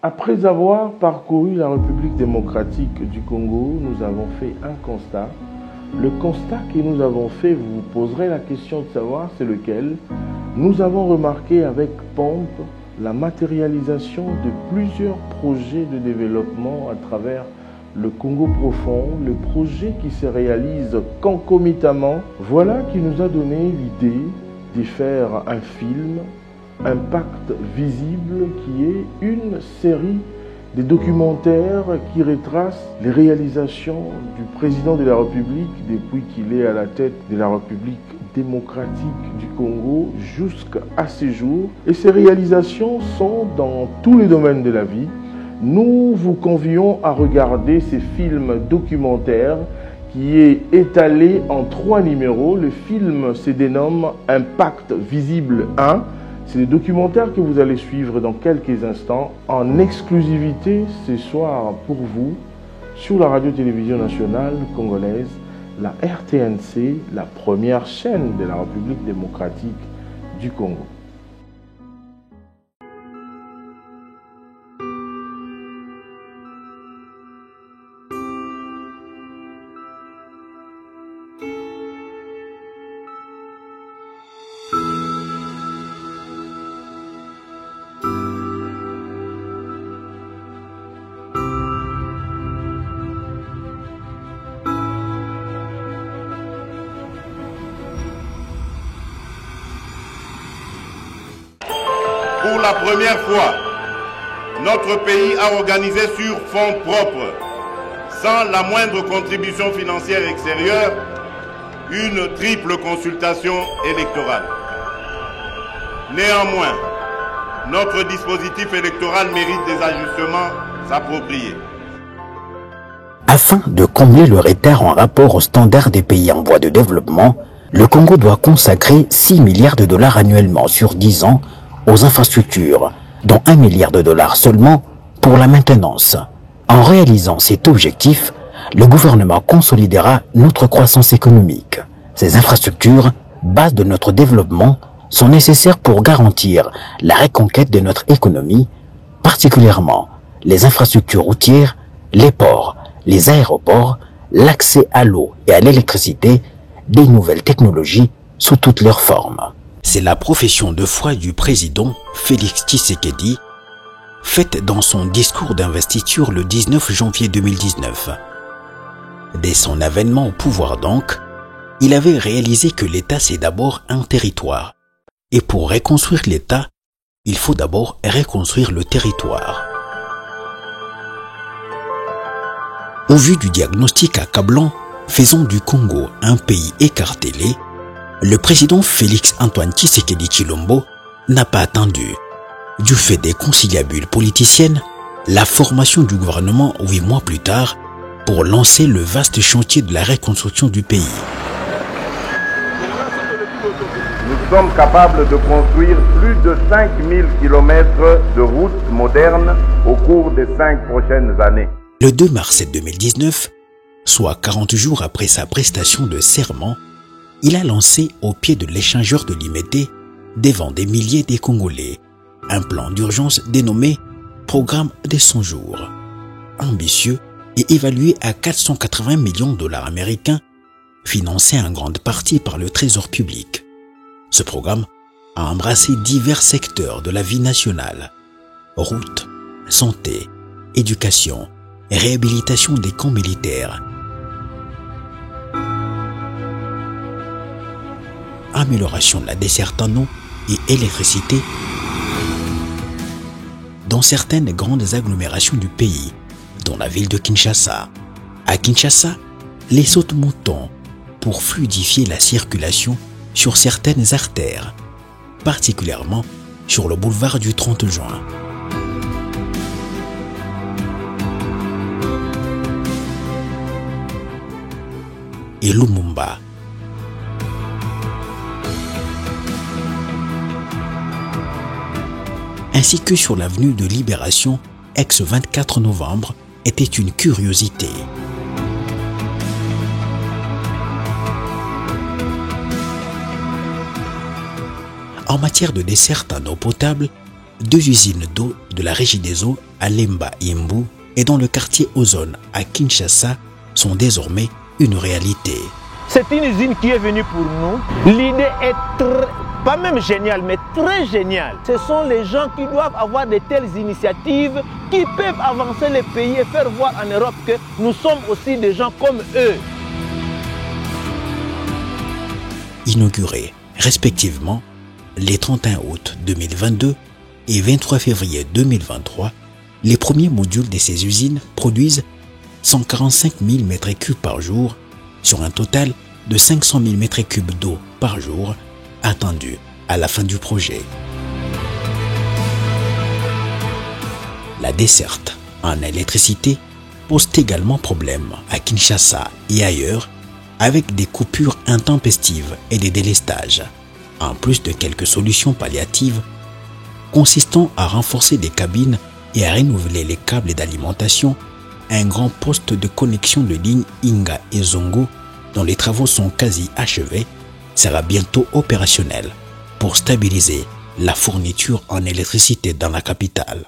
Après avoir parcouru la République démocratique du Congo, nous avons fait un constat. Le constat que nous avons fait, vous vous poserez la question de savoir c'est lequel. Nous avons remarqué avec pompe la matérialisation de plusieurs projets de développement à travers le Congo profond, le projet qui se réalise concomitamment. Voilà qui nous a donné l'idée de faire un film, Impact Visible, qui est une série de documentaires qui retracent les réalisations du président de la République depuis qu'il est à la tête de la République démocratique du Congo jusqu'à ces jours. Et ces réalisations sont dans tous les domaines de la vie. Nous vous convions à regarder ces films documentaires qui est étalé en 3 numéros. Le film se dénomme Impact Visible 1. C'est des documentaires que vous allez suivre dans quelques instants en exclusivité ce soir pour vous sur la radio-télévision nationale congolaise, la RTNC, la première chaîne de la République démocratique du Congo. Pour la première fois, notre pays a organisé sur fonds propres, sans la moindre contribution financière extérieure, une triple consultation électorale. Néanmoins, notre dispositif électoral mérite des ajustements appropriés. Afin de combler le retard en rapport aux standards des pays en voie de développement, le Congo doit consacrer 6 milliards de dollars annuellement sur 10 ans aux infrastructures, dont 1 milliard de dollars seulement pour la maintenance. En réalisant cet objectif, le gouvernement consolidera notre croissance économique. Ces infrastructures, base de notre développement, sont nécessaires pour garantir la reconquête de notre économie, particulièrement les infrastructures routières, les ports, les aéroports, l'accès à l'eau et à l'électricité, des nouvelles technologies sous toutes leurs formes. C'est la profession de foi du président Félix Tshisekedi, faite dans son discours d'investiture le 19 janvier 2019. Dès son avènement au pouvoir donc, il avait réalisé que l'État c'est d'abord un territoire. Et pour reconstruire l'État, il faut d'abord reconstruire le territoire. Au vu du diagnostic accablant faisant du Congo un pays écartelé, le président Félix Antoine Tshisekedi Tshilombo n'a pas attendu. Du fait des conciliabules politiciennes, la formation du gouvernement 8 mois plus tard pour lancer le vaste chantier de la reconstruction du pays. Nous sommes capables de construire plus de 5000 km de routes modernes au cours des 5 prochaines années. Le 2 mars 2019, soit 40 jours après sa prestation de serment, il a lancé au pied de l'échangeur de Limete, devant des milliers de Congolais, un plan d'urgence dénommé Programme des 100 jours. Ambitieux et évalué à 480 millions de dollars américains, financé en grande partie par le Trésor public. Ce programme a embrassé divers secteurs de la vie nationale: routes, santé, éducation, réhabilitation des camps militaires, amélioration de la desserte en eau et électricité dans certaines grandes agglomérations du pays, dont la ville de Kinshasa. À Kinshasa, les sautes-moutons pour fluidifier la circulation sur certaines artères, particulièrement sur le boulevard du 30 juin. Et Lumumba. Ainsi que sur l'avenue de Libération, ex-24 novembre, était une curiosité. En matière de desserte en eau potable, 2 usines d'eau de la Régie des eaux à Lemba Imbu et dans le quartier Ozone à Kinshasa sont désormais une réalité. C'est une usine qui est venue pour nous. L'idée est pas même géniale, mais très géniale. Ce sont les gens qui doivent avoir de telles initiatives qui peuvent avancer les pays et faire voir en Europe que nous sommes aussi des gens comme eux. Inaugurés respectivement les 31 août 2022 et 23 février 2023, les premiers modules de ces usines produisent 145 000 m3 par jour sur un total de 500 000 m3 d'eau par jour attendu à la fin du projet. La desserte en électricité pose également problème à Kinshasa et ailleurs avec des coupures intempestives et des délestages, en plus de quelques solutions palliatives consistant à renforcer des cabines et à renouveler les câbles d'alimentation. Un grand poste de connexion de ligne Inga et Zongo, dont les travaux sont quasi achevés, sera bientôt opérationnel pour stabiliser la fourniture en électricité dans la capitale.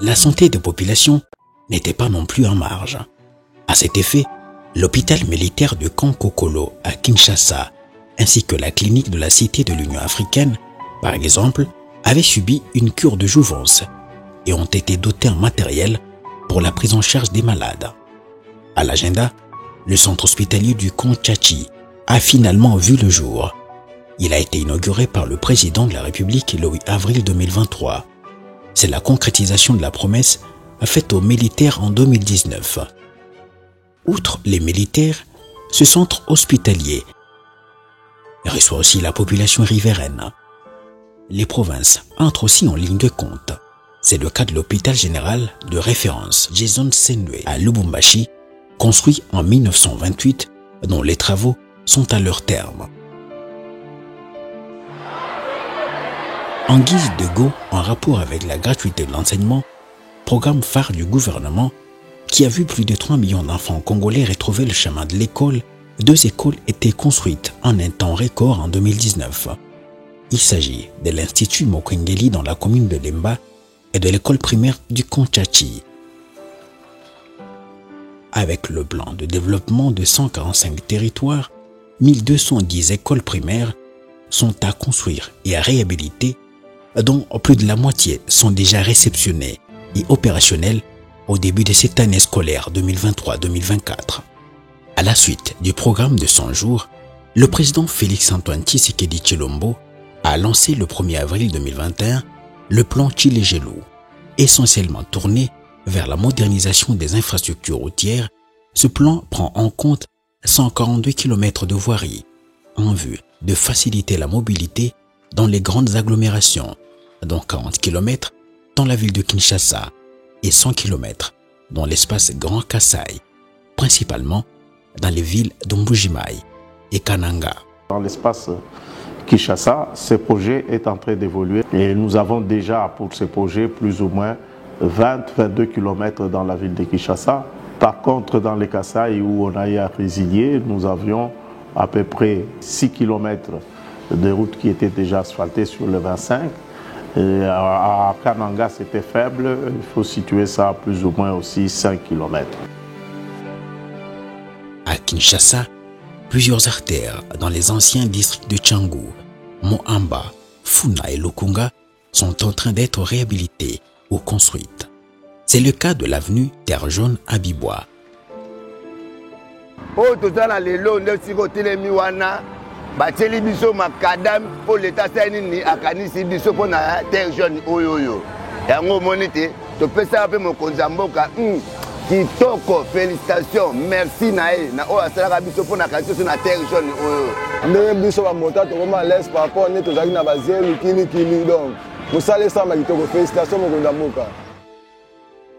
La santé des populations n'était pas non plus en marge. À cet effet, l'hôpital militaire de Kankokolo à Kinshasa ainsi que la clinique de la Cité de l'Union africaine, par exemple, avaient subi une cure de jouvence et ont été dotés en matériel pour la prise en charge des malades. À l'agenda, le centre hospitalier du Kontchachi a finalement vu le jour. Il a été inauguré par le président de la République le 8 avril 2023. C'est la concrétisation de la promesse faite aux militaires en 2019. Outre les militaires, ce centre hospitalier reçoit aussi la population riveraine. Les provinces entrent aussi en ligne de compte. C'est le cas de l'hôpital général de référence Jason Senwe à Lubumbashi, construit en 1928, dont les travaux sont à leur terme. En guise de go, en rapport avec la gratuité de l'enseignement, programme phare du gouvernement qui a vu plus de 3 millions d'enfants congolais retrouver le chemin de l'école, 2 écoles étaient construites en un temps record en 2019. Il s'agit de l'Institut Mokwengeli dans la commune de Lemba et de l'école primaire du Kontchachi. Avec le plan de développement de 145 territoires, 1210 écoles primaires sont à construire et à réhabiliter, dont plus de la moitié sont déjà réceptionnées et opérationnelles au début de cette année scolaire 2023-2024. À la suite du programme de 100 jours, le président Félix-Antoine Tshisekedi Tshilombo a lancé le 1er avril 2021 le plan Tshilejelu, essentiellement tourné vers la modernisation des infrastructures routières. Ce plan prend en compte 142 km de voirie en vue de faciliter la mobilité dans les grandes agglomérations, dont 40 km dans la ville de Kinshasa et 100 km dans l'espace Grand Kasaï, principalement dans les villes d'Ombujimai et Kananga. Dans l'espace Kinshasa, ce projet est en train d'évoluer et nous avons déjà pour ce projet plus ou moins 20-22 km dans la ville de Kinshasa. Par contre, dans les Kasaï où on a eu à résilier, nous avions à peu près 6 km de routes qui étaient déjà asphaltées sur le 25. Et à Kananga, c'était faible. Il faut situer ça à plus ou moins aussi 5 km. À Kinshasa, plusieurs artères dans les anciens districts de Tchangu, Moamba, Funa et Lukunga sont en train d'être réhabilitées ou construites. C'est le cas de l'avenue Terre Jaune à Bibois. Bateli biso makadam pour l'état sanini akanisi biso pour na terre jaune oyoyo yango monite to pesa pe mokonzi mboka kitoko félicitations merci nae na o asala biso pour na kanisi na terre jaune oyo ndenge biso ba mota to koma laisse par rapport ne to zaki na bazeli kili donc musale ça ma kitoko félicitations mokonzi mboka.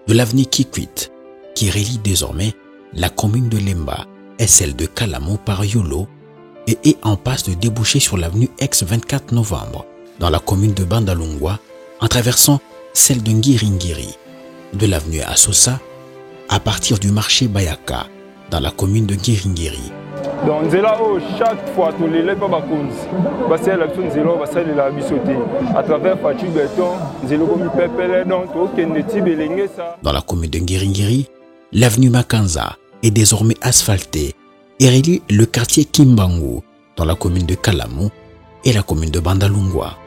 De l'avenue Kikwit qui relie désormais la commune de Lemba et celle de Kalamo par Yolo et est en passe de déboucher sur l'avenue ex-24 novembre dans la commune de Bandalungwa en traversant celle de Ngiringiri, de l'avenue Asosa à partir du marché Bayaka, dans la commune de Ngiringiri. Donc nzela o chaque fois tous les pas bakonzi basi élection nzela basali la bisoté à travers Fachi Béton nzela ko mi pepele donc to kende tibelenge ça. Dans la commune de Ngiringiri, l'avenue Makanza est désormais asphaltée et relie le quartier Kimbangu dans la commune de Kalamu et la commune de Bandalungwa.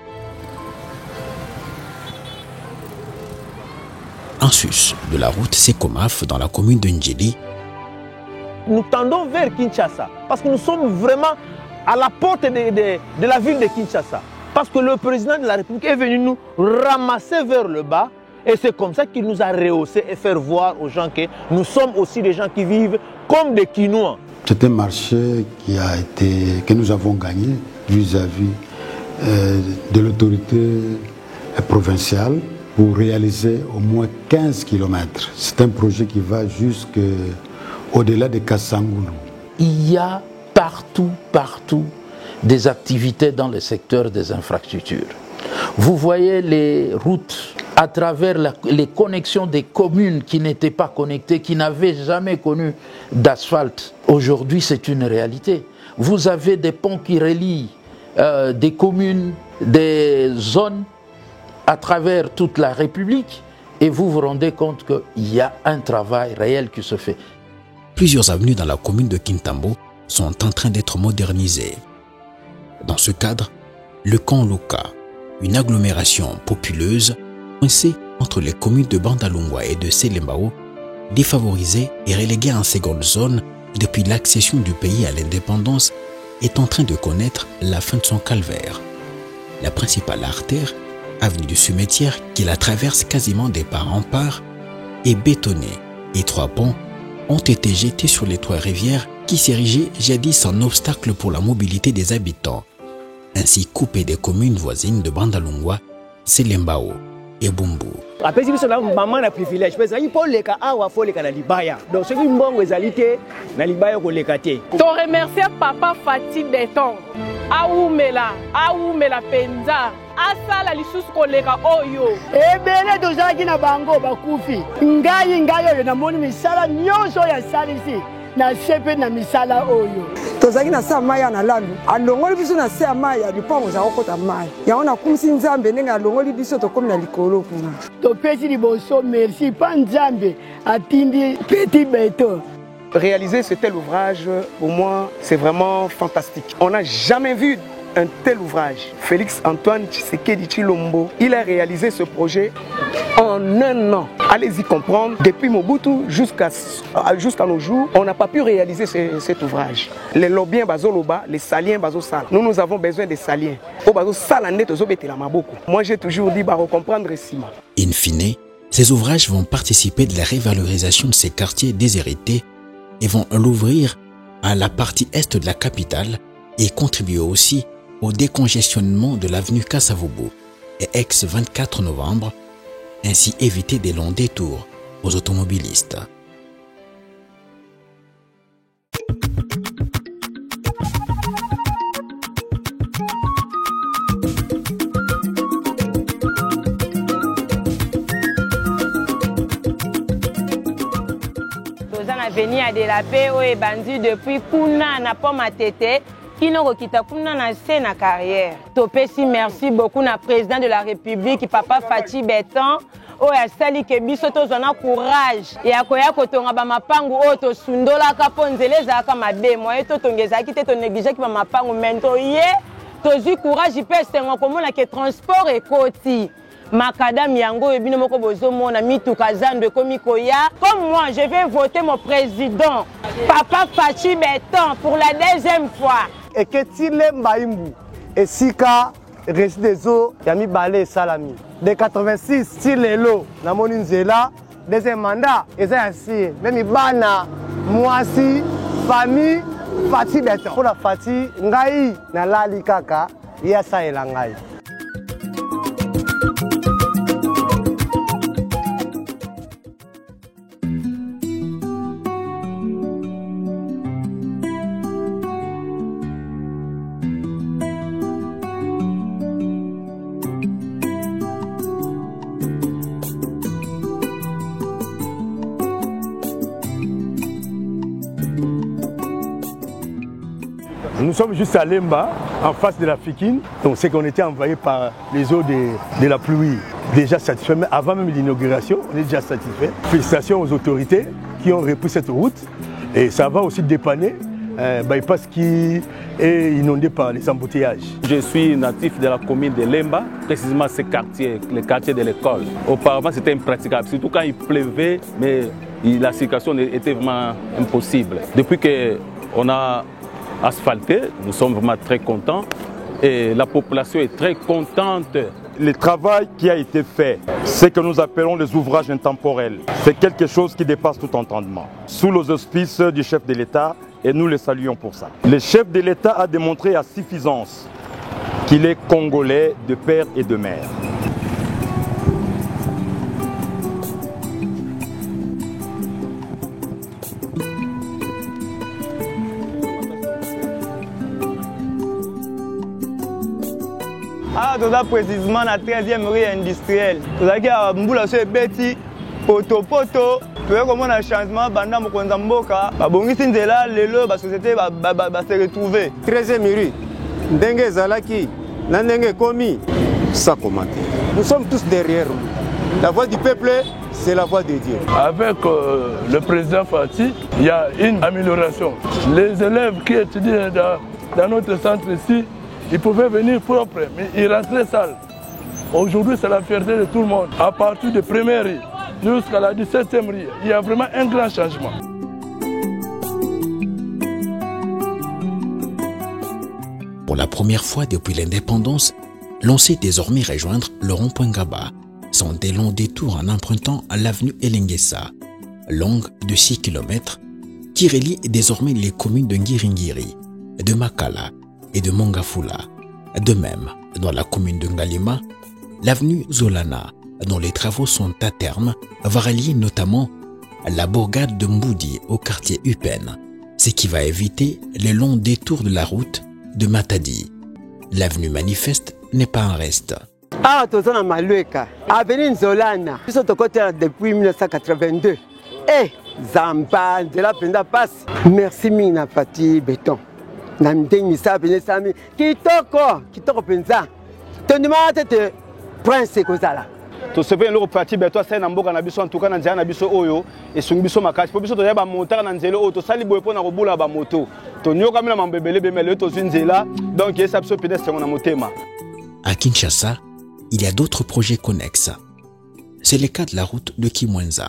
En sus de la route Sekomaf dans la commune de Ndjili, nous tendons vers Kinshasa parce que nous sommes vraiment à la porte de la ville de Kinshasa. Parce que le président de la République est venu nous ramasser vers le bas et c'est comme ça qu'il nous a rehaussé et faire voir aux gens que nous sommes aussi des gens qui vivent comme des Quinois. C'est un marché que nous avons gagné vis-à-vis de l'autorité provinciale pour réaliser au moins 15 km. C'est un projet qui va jusqu'au-delà de Kassangoulou. Il y a partout des activités dans le secteur des infrastructures. Vous voyez les routes à travers les connexions des communes qui n'étaient pas connectées, qui n'avaient jamais connu d'asphalte. Aujourd'hui, c'est une réalité. Vous avez des ponts qui relient des communes, des zones à travers toute la République et vous vous rendez compte qu'il y a un travail réel qui se fait. Plusieurs avenues dans la commune de Kintambo sont en train d'être modernisées. Dans ce cadre, le camp Loka, une agglomération populeuse coincée entre les communes de Bandalungwa et de Selembao, défavorisée et reléguée en seconde zone depuis l'accession du pays à l'indépendance, est en train de connaître la fin de son calvaire. La principale artère, avenue du Cimetière, qui la traverse quasiment des part en part, est bétonnée et 3 ponts ont été jetés sur les 3 rivières qui s'érigeaient jadis en obstacle pour la mobilité des habitants, ainsi coupés des communes voisines de Bandalungwa, Selembao et Bumbu. Après, si maman a privilège, parce qu'il faut les cas, il faut les cas dans l'Ibaya. Donc, ce qui est bon, c'est que dans l'Ibaya, il faut les cas. Je remercie Papa Fati Béton. Aoumela Penza. Asala lisusu koleka oyo. Ebele tozalaki na bango bakufi. Ngai oyo namoni misala nyonso ya salisi. Na sepe na misala oyo. Tozalaki na sa maya na landu. Alongoli biso na se maya lipongo za okota maya. Yango na kumisi nzambe ndenge alongoli biso tokomi na likolo kuna. Topesi liboso merci pa nzambe atindi Petit Béton. Réaliser ce tel ouvrage, pour moi, c'est vraiment fantastique. On n'a jamais vu un tel ouvrage. Félix Antoine Tshisekedi Tshilombo, il a réalisé ce projet en 1 an. Allez-y comprendre, depuis Mobutu jusqu'à nos jours, on n'a pas pu réaliser cet ouvrage. Les Lobiens Bazoloba, les Saliens Bazosala. Nous avons besoin des Saliens. Moi j'ai toujours dit, comprendre ici. In fine, ces ouvrages vont participer de la révalorisation de ces quartiers déshérités et vont l'ouvrir à la partie est de la capitale et contribuer aussi au décongestionnement de l'avenue Kasavubu et ex-24 novembre, ainsi éviter des longs détours aux automobilistes. Venir de la paix et bandit depuis Kuna na pomme tete qui n'ont kita Kuna na scène carrière. Topesi merci beaucoup na président de la République Papa Fati Béton o ya sali ke biso tozana courage ya koya kotonga ba mapangu o to sundola ka ponzeleza ka mabe moye to tongeza ki te to négliger ki ba mapangu mento ye tozi courage pesengo komona ke transport et koti. Macadam Yango et Binomoko Bozomona Mituka Zando Komikoya. Comme moi, je vais voter mon président, Papa Fati Béton, pour la 2e fois. Et que Tile Mbaimbu et Sika Rési des eaux, Yami Balé Salami. De 86, Tilelo, Namoni Nzela, 2e mandat, et c'est ainsi. Même Bana, Moisi, famille, Fati Béton. Pour la Fati, Ngai, Nalali Kaka, Yasa et Langai. Nous sommes juste à Lemba, en face de la Fikine. Donc c'est qu'on était envahi par les eaux de la pluie. Déjà satisfait, mais avant même l'inauguration, on est déjà satisfait. Félicitations aux autorités qui ont repris cette route. Et ça va aussi dépanner bypass qui est inondé par les embouteillages. Je suis natif de la commune de Lemba, précisément ce quartier, le quartier de l'école. Auparavant, c'était impraticable, surtout quand il pleuvait, mais la circulation était vraiment impossible. Depuis qu'on a asphalté, nous sommes vraiment très contents et la population est très contente. Le travail qui a été fait, c'est que nous appelons les ouvrages intemporels. C'est quelque chose qui dépasse tout entendement. Sous les auspices du chef de l'État, et nous le saluons pour ça. Le chef de l'État a démontré à suffisance qu'il est congolais de père et de mère. Ah, tout ça précisément la 13e rue industrielle. Tout ça qui a mboula sur Betty, poto. Tu vois comment on a un changement, banda mokonza mboka, babongisi nzela lelo ba société ba se retrouver. 13e rue. Ndenge zalaki, na ndenge komi, ça commenter. Nous sommes tous derrière. La voix du peuple, c'est la voix de Dieu. Avec le président Fati, il y a une amélioration. Les élèves qui étudient dans notre centre ici, ils pouvaient venir propres, mais ils rentraient sales. Aujourd'hui, c'est la fierté de tout le monde. À partir de première rue jusqu'à la 17e rue, il y a vraiment un grand changement. Pour la première fois depuis l'indépendance, l'on sait désormais rejoindre le rond-point Gaba, sans des longs détours en empruntant l'avenue Elengesa, longue de 6 km, qui relie désormais les communes de Ngiringiri, de Makala et de Mongafula. De même, dans la commune de Ngalima, l'avenue Zolana, dont les travaux sont à terme, va relier notamment la bourgade de Mboudi au quartier Upen, ce qui va éviter les longs détours de la route de Matadi. L'avenue Manifeste n'est pas en reste. Ah, tozana Malueka, avenue Zolana, nous sommes côté depuis 1982. Zamba, de la penda passe. Merci Mina Fati Béton. Namdengi sabine sami kitoko penza. Tondima tete prince kozala. To se bien le Fati Béton c'est na mboka na biso en tout cas na nzela na biso oyo et sungi biso makasi po biso to yeba montar na nzela oyo to sali boye po na kobula ba moto. To nyoka mina mambebele bemele to nzela donc yesa biso pédestre na motema. À Kinshasa, il y a d'autres projets connexes. C'est le cas de la route de Kimwenza,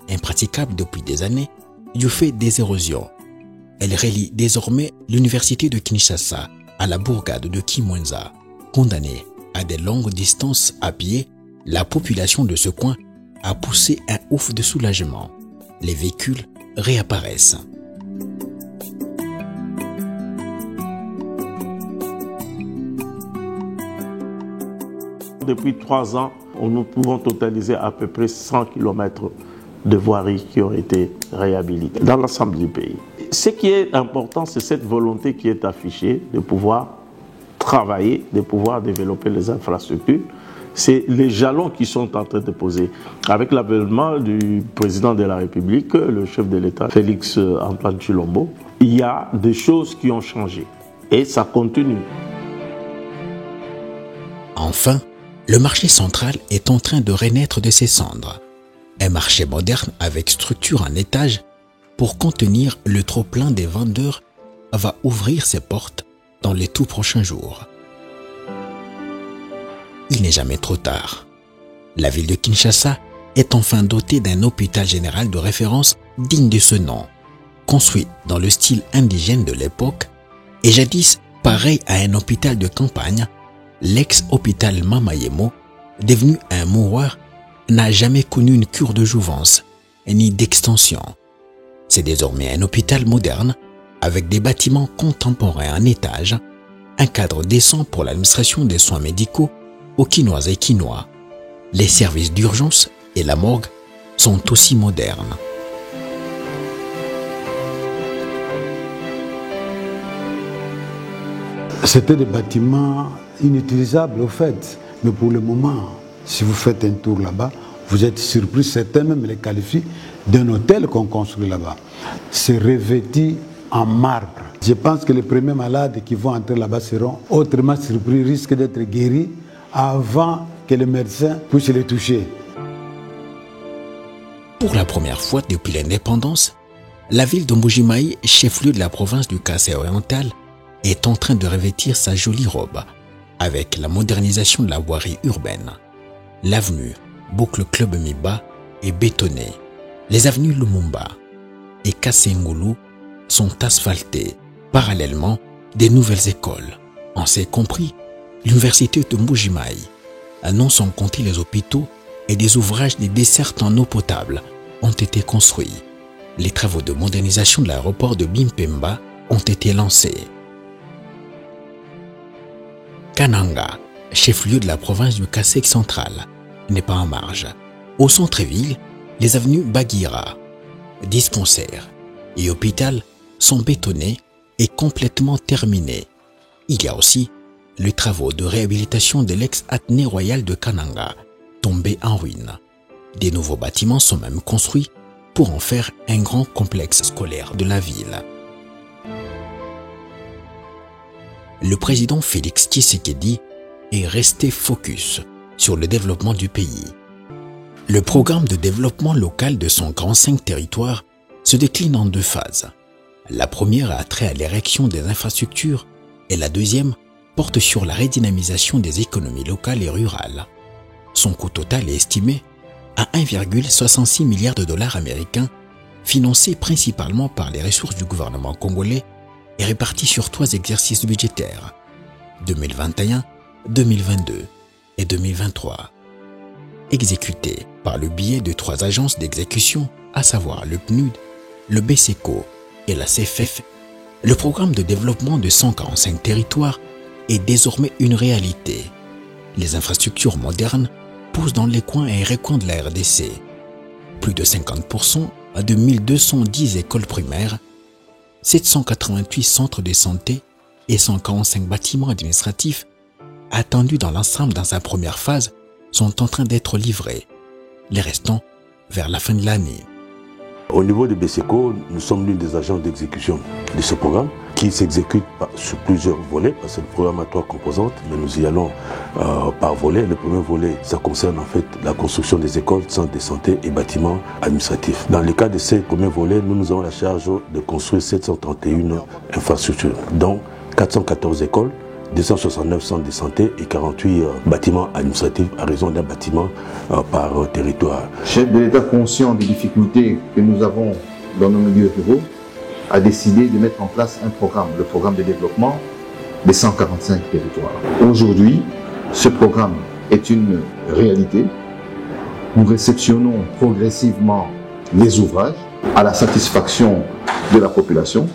impraticable depuis des années du fait des érosions. Elle relie désormais l'université de Kinshasa à la bourgade de Kimwenza. Condamnée à des longues distances à pied, la population de ce coin a poussé un ouf de soulagement. Les véhicules réapparaissent. Depuis 3 ans, nous pouvons totaliser à peu près 100 km de voiries qui ont été réhabilitées dans l'ensemble du pays. Ce qui est important, c'est cette volonté qui est affichée de pouvoir travailler, de pouvoir développer les infrastructures. C'est les jalons qui sont en train de poser. Avec l'avènement du président de la République, le chef de l'État, Félix Antoine Tshilombo, il y a des choses qui ont changé et ça continue. Enfin, le marché central est en train de renaître de ses cendres. Un marché moderne avec structure en étage pour contenir le trop-plein des vendeurs va ouvrir ses portes dans les tout prochains jours. Il n'est jamais trop tard. La ville de Kinshasa est enfin dotée d'un hôpital général de référence digne de ce nom, construit dans le style indigène de l'époque et jadis pareil à un hôpital de campagne. L'ex-hôpital Mamayemo, devenu un mouroir, n'a jamais connu une cure de jouvence ni d'extension. C'est désormais un hôpital moderne avec des bâtiments contemporains en étage, un cadre décent pour l'administration des soins médicaux aux Quinois et Quinois. Les services d'urgence et la morgue sont aussi modernes. C'était des bâtiments inutilisables au fait, mais pour le moment, si vous faites un tour là-bas, vous êtes surpris, certains même les qualifient d'un hôtel qu'on construit là-bas. C'est revêtu en marbre. Je pense que les premiers malades qui vont entrer là-bas seront autrement surpris, risquent d'être guéris avant que les médecins puissent les toucher. Pour la première fois depuis l'indépendance, la ville de Mbuji-Mayi, chef-lieu de la province du Kasaï oriental, est en train de revêtir sa jolie robe avec la modernisation de la voirie urbaine. L'avenue Boucle Club Miba est bétonnée. Les avenues Lumumba et Kasengulu sont asphaltées. Parallèlement, des nouvelles écoles, on s'est compris l'université de Mbuji-Mayi, non sans compter les hôpitaux et des ouvrages de desserte en eau potable, ont été construits. Les travaux de modernisation de l'aéroport de Bimpemba ont été lancés. Kananga, chef-lieu de la province du Kasaï central, n'est pas en marge. Au centre-ville, les avenues Bagira, dispensaires et hôpital sont bétonnés et complètement terminés. Il y a aussi les travaux de réhabilitation de l'ex-Athénée royal de Kananga, tombé en ruine. Des nouveaux bâtiments sont même construits pour en faire un grand complexe scolaire de la ville. Le président Félix Tshisekedi est resté focus sur le développement du pays. Le programme de développement local de son grand 5 territoires se décline en 2 phases. La première a trait à l'érection des infrastructures et la deuxième porte sur la redynamisation des économies locales et rurales. Son coût total est estimé à 1,66 milliard de dollars américains, financé principalement par les ressources du gouvernement congolais et réparti sur 3 exercices budgétaires, 2021, 2022 et 2023. Exécuté par le biais de 3 agences d'exécution, à savoir le PNUD, le BSECO et la CFF, le programme de développement de 145 territoires est désormais une réalité. Les infrastructures modernes poussent dans les coins et recoins de la RDC. Plus de 50% de 1210 écoles primaires, 788 centres de santé et 145 bâtiments administratifs attendus dans l'ensemble dans sa première phase sont en train d'être livrés. Les restants vers la fin de l'année. Au niveau de BSECO, nous sommes l'une des agences d'exécution de ce programme qui s'exécute sur plusieurs volets, parce que le programme a 3 composantes, mais nous y allons par volet. Le premier volet, ça concerne en fait la construction des écoles, centres de santé et bâtiments administratifs. Dans le cas de ces premiers volets, nous avons la charge de construire 731 infrastructures, dont 414 écoles, 269 centres de santé et 48 bâtiments administratifs à raison d'un bâtiment par territoire. Chef de l'État, conscient des difficultés que nous avons dans nos milieux ruraux, a décidé de mettre en place un programme, le programme de développement des 145 territoires. Aujourd'hui, ce programme est une réalité. Nous réceptionnons progressivement les ouvrages à la satisfaction de la population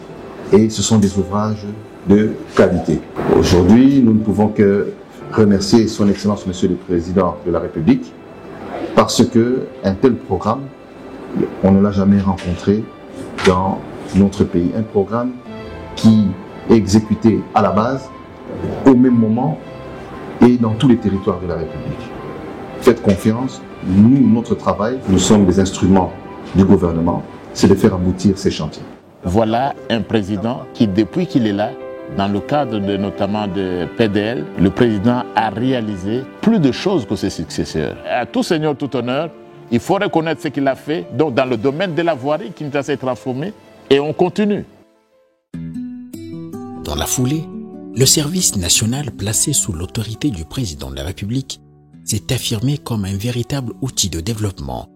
et ce sont des ouvrages de qualité. Aujourd'hui, nous ne pouvons que remercier son Excellence Monsieur le Président de la République parce qu'un tel programme, on ne l'a jamais rencontré dans notre pays. Un programme qui est exécuté à la base, au même moment et dans tous les territoires de la République. Faites confiance, nous, notre travail, nous sommes des instruments du gouvernement, c'est de faire aboutir ces chantiers. Voilà un président qui, depuis qu'il est là, dans le cadre notamment de PDL, le président a réalisé plus de choses que ses successeurs. À tout seigneur, tout honneur, il faut reconnaître ce qu'il a fait. Donc dans le domaine de la voirie, Kinshasa s'est transformé et on continue. Dans la foulée, le service national placé sous l'autorité du président de la République s'est affirmé comme un véritable outil de développement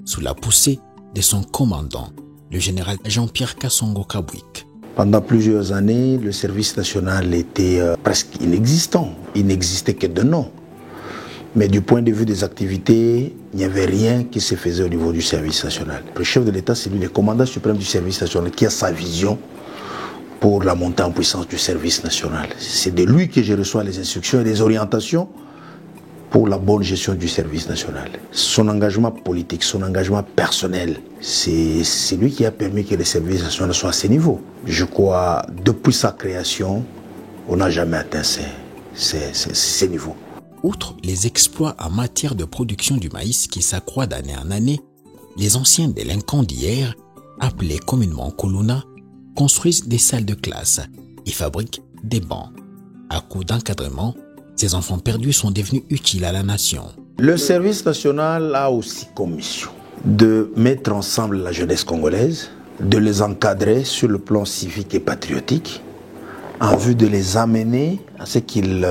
sous la poussée de son commandant, le général Jean-Pierre Kassongo Kabwik. Pendant plusieurs années, le service national était presque inexistant. Il n'existait que de nom. Mais du point de vue des activités, il n'y avait rien qui se faisait au niveau du service national. Le chef de l'État, c'est lui, le commandant suprême du service national, qui a sa vision pour la montée en puissance du service national. C'est de lui que je reçois les instructions et les orientations pour la bonne gestion du service national. Son engagement politique, son engagement personnel, c'est lui qui a permis que le service national soit à ce niveau. Je crois, depuis sa création, on n'a jamais atteint ces niveaux. Outre les exploits en matière de production du maïs qui s'accroît d'année en année, les anciens délinquants d'hier, appelés communément Kuluna, construisent des salles de classe et fabriquent des bancs. À coup d'encadrement, ces enfants perdus sont devenus utiles à la nation. Le service national a aussi comme mission de mettre ensemble la jeunesse congolaise, de les encadrer sur le plan civique et patriotique, en vue de les amener à ce qu'ils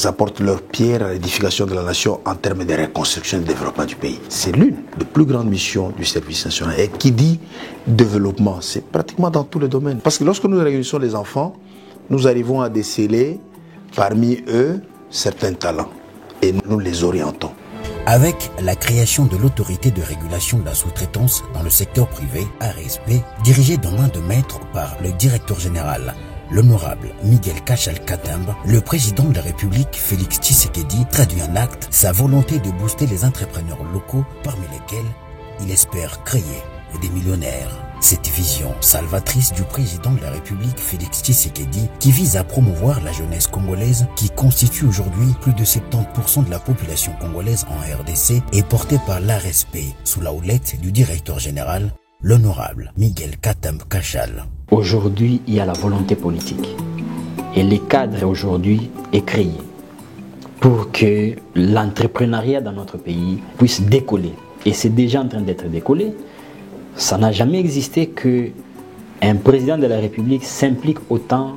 apportent leur pierre à l'édification de la nation en termes de reconstruction et de développement du pays. C'est l'une des plus grandes missions du service national. Et qui dit développement, c'est pratiquement dans tous les domaines. Parce que lorsque nous réunissons les enfants, nous arrivons à déceler parmi eux certains talents et nous les orientons. Avec la création de l'autorité de régulation de la sous-traitance dans le secteur privé, ARSP, dirigée de main de maître par le directeur général, l'honorable Miguel Kachal-Katambe, le président de la République, Félix Tshisekedi, traduit en acte sa volonté de booster les entrepreneurs locaux, parmi lesquels il espère créer des millionnaires. Cette vision salvatrice du président de la République, Félix Tshisekedi, qui vise à promouvoir la jeunesse congolaise, qui constitue aujourd'hui plus de 70% de la population congolaise en RDC, est portée par l'ARSP, sous la houlette du directeur général, l'honorable Miguel Katambe Kachal. Aujourd'hui, il y a la volonté politique. Et le cadre aujourd'hui est créé pour que l'entrepreneuriat dans notre pays puisse décoller. Et c'est déjà en train d'être décollé. Ça n'a jamais existé qu'un président de la République s'implique autant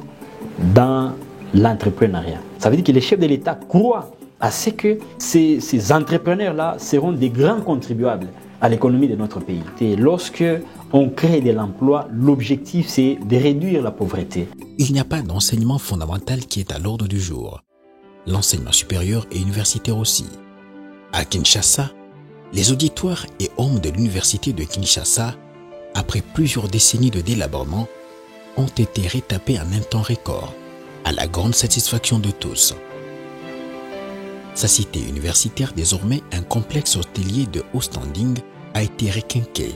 dans l'entrepreneuriat. Ça veut dire que les chefs de l'État croient à ce que ces entrepreneurs-là seront des grands contribuables à l'économie de notre pays. Et lorsque on crée de l'emploi, l'objectif c'est de réduire la pauvreté. Il n'y a pas d'enseignement fondamental qui est à l'ordre du jour. L'enseignement supérieur et universitaire aussi. À Kinshasa, les auditoires et hommes de l'université de Kinshasa, après plusieurs décennies de délabrement, ont été rétapés en un temps record, à la grande satisfaction de tous. Sa cité universitaire, désormais un complexe hôtelier de haut standing, a été requinqué.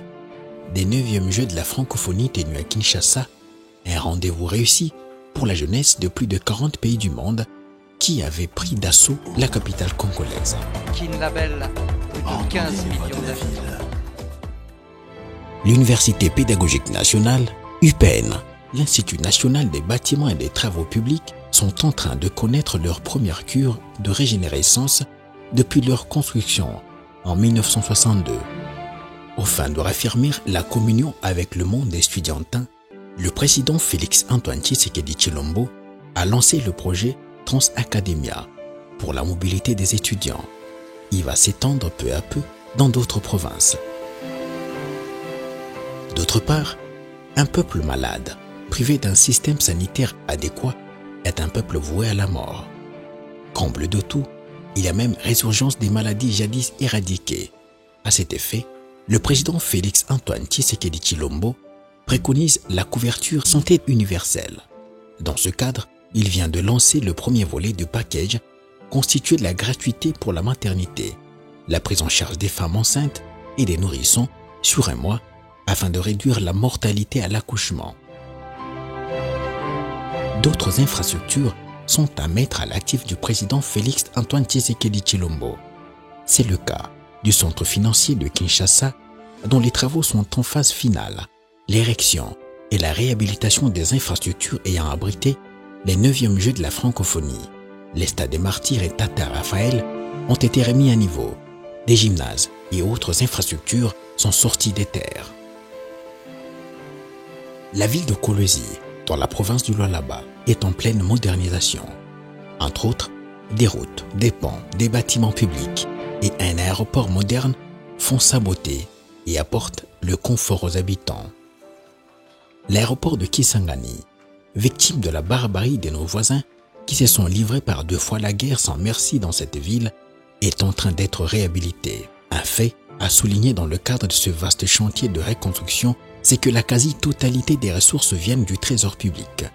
Des 9e Jeux de la francophonie tenus à Kinshasa, un rendez-vous réussi pour la jeunesse de plus de 40 pays du monde qui avait pris d'assaut la capitale congolaise. Kinlabel, plus de 15 millions d'habitants. L'Université pédagogique nationale, UPN, l'Institut national des bâtiments et des travaux publics sont en train de connaître leur première cure de régénérescence depuis leur construction en 1962. Afin de raffirmer la communion avec le monde estudiantin, le président Félix-Antoine Tshisekedi Tshilombo a lancé le projet Transacademia pour la mobilité des étudiants. Il va s'étendre peu à peu dans d'autres provinces. D'autre part, un peuple malade, privé d'un système sanitaire adéquat, est un peuple voué à la mort. Comble de tout, il y a même résurgence des maladies jadis éradiquées. À cet effet, le président Félix-Antoine Tshisekedi Tshilombo préconise la couverture santé universelle. Dans ce cadre, il vient de lancer le premier volet du package constitué de la gratuité pour la maternité, la prise en charge des femmes enceintes et des nourrissons sur un mois afin de réduire la mortalité à l'accouchement. D'autres infrastructures sont à mettre à l'actif du président Félix-Antoine Tshisekedi Tshilombo. C'est le cas du centre financier de Kinshasa, dont les travaux sont en phase finale. L'érection et la réhabilitation des infrastructures ayant abrité les 9e Jeux de la francophonie, les stades des Martyrs et Tata Raphaël ont été remis à niveau. Des gymnases et autres infrastructures sont sorties des terres. La ville de Kolwezi, dans la province du Lualaba, est en pleine modernisation. Entre autres, des routes, des ponts, des bâtiments publics et un aéroport moderne font sa beauté et apportent le confort aux habitants. L'aéroport de Kisangani, victime de la barbarie de nos voisins qui se sont livrés par 2 fois la guerre sans merci dans cette ville, est en train d'être réhabilité. Un fait à souligner dans le cadre de ce vaste chantier de reconstruction, c'est que la quasi-totalité des ressources viennent du trésor public.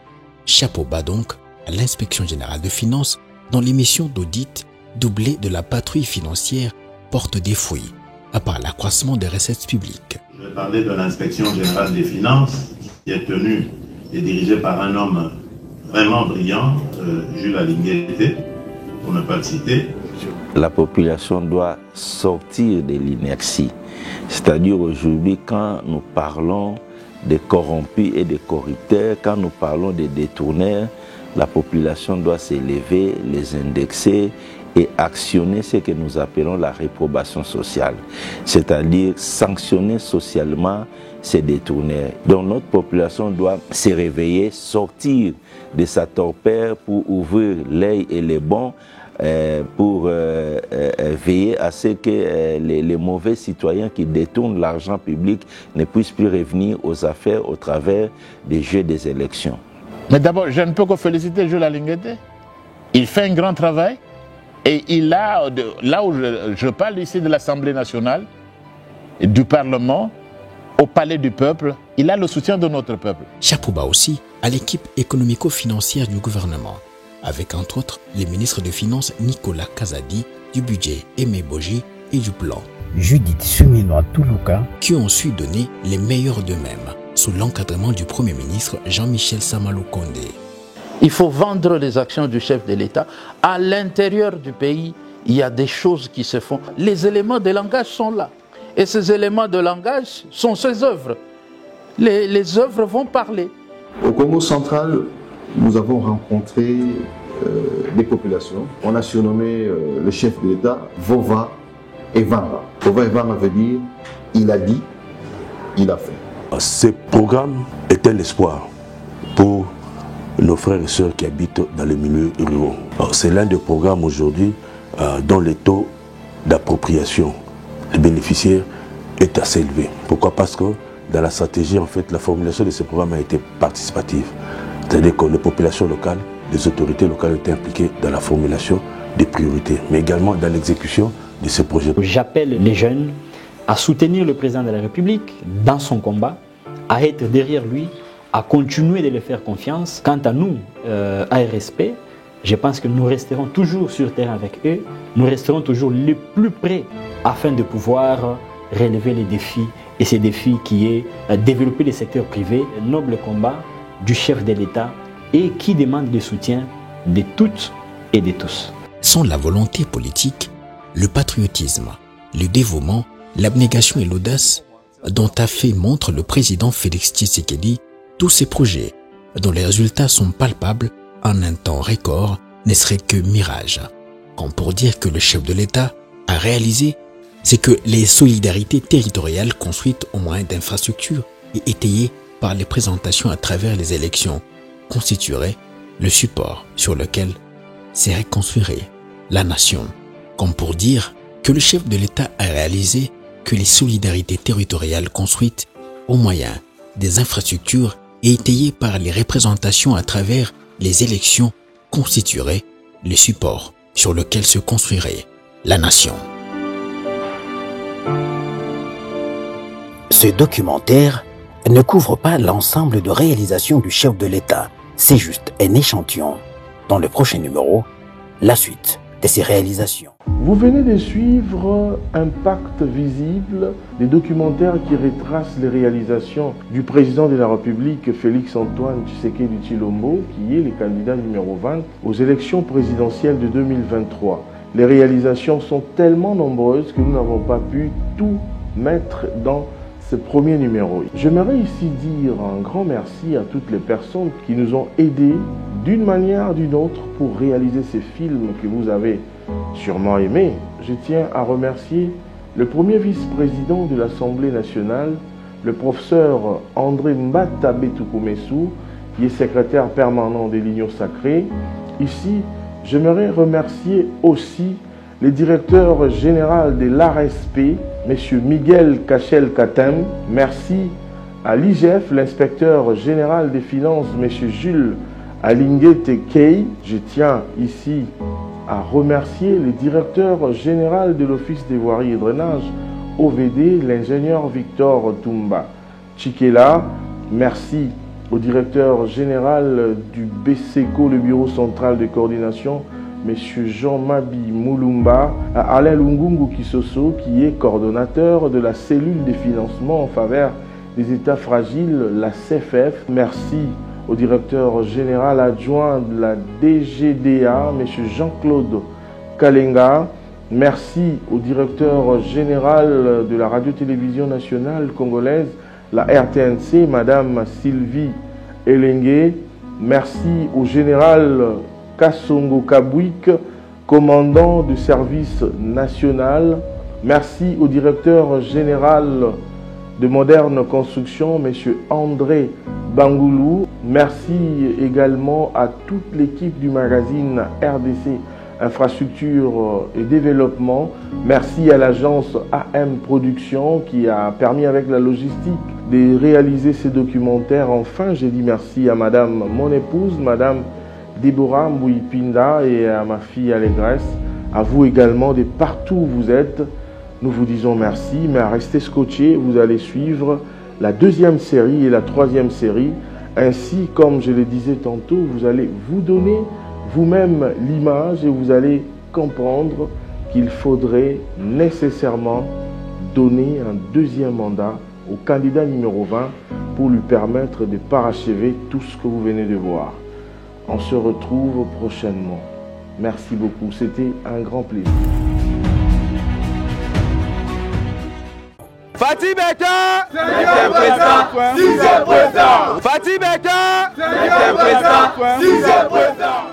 Chapeau bas donc à l'inspection générale de finances, dont les missions d'audit doublées de la patrouille financière portent des fruits, à part l'accroissement des recettes publiques. Je vais parler de l'inspection générale des finances, qui est tenue et dirigée par un homme vraiment brillant, Jules Alinguete, pour ne pas le citer. La population doit sortir de l'inertie. C'est-à-dire aujourd'hui, quand nous parlons des corrompus et des corrupteurs. Quand nous parlons des détourneurs, la population doit s'élever, les indexer et actionner ce que nous appelons la réprobation sociale, c'est-à-dire sanctionner socialement ces détourneurs. Donc notre population doit se réveiller, sortir de sa torpeur pour ouvrir l'œil et les bons, pour veiller à ce que les mauvais citoyens qui détournent l'argent public ne puissent plus revenir aux affaires au travers des jeux des élections. Mais d'abord, je ne peux que féliciter Jules Alinguete. Il fait un grand travail et il a, là où je parle ici de l'Assemblée nationale, du Parlement, au Palais du Peuple, il a le soutien de notre peuple. Chapeau bas aussi à l'équipe économico-financière du gouvernement, avec entre autres les ministres des Finances Nicolas Kazadi, du Budget Aimé Boji et du Plan Judith Suminoa-Toulouka, qui ont su donner les meilleurs d'eux-mêmes, sous l'encadrement du Premier ministre Jean-Michel Samalou Kondé. Il faut vendre les actions du chef de l'État. À l'intérieur du pays, il y a des choses qui se font. Les éléments de langage sont là. Et ces éléments de langage sont ses œuvres. Les œuvres vont parler. Au Congo central, nous avons rencontré des populations. On a surnommé le chef de l'État Vova Evanga. Vova Evanga veut dire il a dit, il a fait. Ce programme est un espoir pour nos frères et sœurs qui habitent dans les milieux ruraux. C'est l'un des programmes aujourd'hui dont le taux d'appropriation des bénéficiaires est assez élevé. Pourquoi? Parce que dans la stratégie, en fait, la formulation de ce programme a été participative. C'est-à-dire que les populations locales, les autorités locales étaient impliquées dans la formulation des priorités, mais également dans l'exécution de ce projet. J'appelle les jeunes à soutenir le président de la République dans son combat, à être derrière lui, à continuer de lui faire confiance. Quant à nous, ARSP, je pense que nous resterons toujours sur terrain avec eux, nous resterons toujours le plus près afin de pouvoir relever les défis, et ces défis qui est développer les secteurs privés, un noble combat du chef de l'État et qui demande le soutien de toutes et de tous. Sans la volonté politique, le patriotisme, le dévouement, l'abnégation et l'audace dont a fait montre le président Félix Tshisekedi, tous ces projets dont les résultats sont palpables en un temps record ne seraient que mirage. Comme pour dire que le chef de l'État a réalisé, c'est que les solidarités territoriales construites au moyen d'infrastructures et étayées par les présentations à travers les élections constitueraient le support sur lequel serait construite la nation. Comme pour dire que le chef de l'État a réalisé que les solidarités territoriales construites au moyen des infrastructures et étayées par les représentations à travers les élections constitueraient le support sur lequel se construirait la nation. Ce documentaire ne couvre pas l'ensemble de réalisations du chef de l'État. C'est juste un échantillon. Dans le prochain numéro, la suite de ses réalisations. Vous venez de suivre Impact visible, des documentaires qui retracent les réalisations du président de la République, Félix-Antoine Tshisekedi Tshilombo, qui est le candidat numéro 20 aux élections présidentielles de 2023. Les réalisations sont tellement nombreuses que nous n'avons pas pu tout mettre dans ce premier numéro. J'aimerais ici dire un grand merci à toutes les personnes qui nous ont aidés d'une manière ou d'une autre pour réaliser ces films que vous avez sûrement aimés. Je tiens à remercier le premier vice-président de l'Assemblée nationale, le professeur André Mbata Betukumesu, qui est secrétaire permanent de l'Union sacrée. Ici, j'aimerais remercier aussi le directeur général de l'ARSP, M. Miguel Cachel-Katem. Merci à l'IGF, l'inspecteur général des finances, M. Jules Alinguete Kei. Je tiens ici à remercier le directeur général de l'Office des voiries et drainage, OVD, l'ingénieur Victor Tumba Chikela. Merci au directeur général du BCECO, le bureau central de coordination, M. Jean-Mabi Moulumba, à Alain Lungungu Kisoso, qui est coordonnateur de la cellule des financements en faveur des États fragiles, la CFF. Merci au directeur général adjoint de la DGDA, M. Jean-Claude Kalenga. Merci au directeur général de la radio-télévision nationale congolaise, la RTNC, Madame Sylvie Elengue. Merci au général Kassongo Kabouik, commandant du service national. Merci au directeur général de Moderne Construction, M. André Bangoulou. Merci également à toute l'équipe du magazine RDC Infrastructure et Développement. Merci à l'agence AM Production qui a permis avec la logistique de réaliser ces documentaires. Enfin, j'ai dit merci à Madame mon épouse, Madame Déborah Mbouipinda, et à ma fille Allégresse. À vous également de partout où vous êtes. Nous vous disons merci, mais à rester scotchés, vous allez suivre la deuxième série et la troisième série. Ainsi, comme je le disais tantôt, vous allez vous donner vous-même l'image et vous allez comprendre qu'il faudrait nécessairement donner un deuxième mandat au candidat numéro 20 pour lui permettre de parachever tout ce que vous venez de voir. On se retrouve prochainement. Merci beaucoup, c'était un grand plaisir. Fatih Beka, 5e président, 6e président. Fatih Beka, 5e président, 6e président.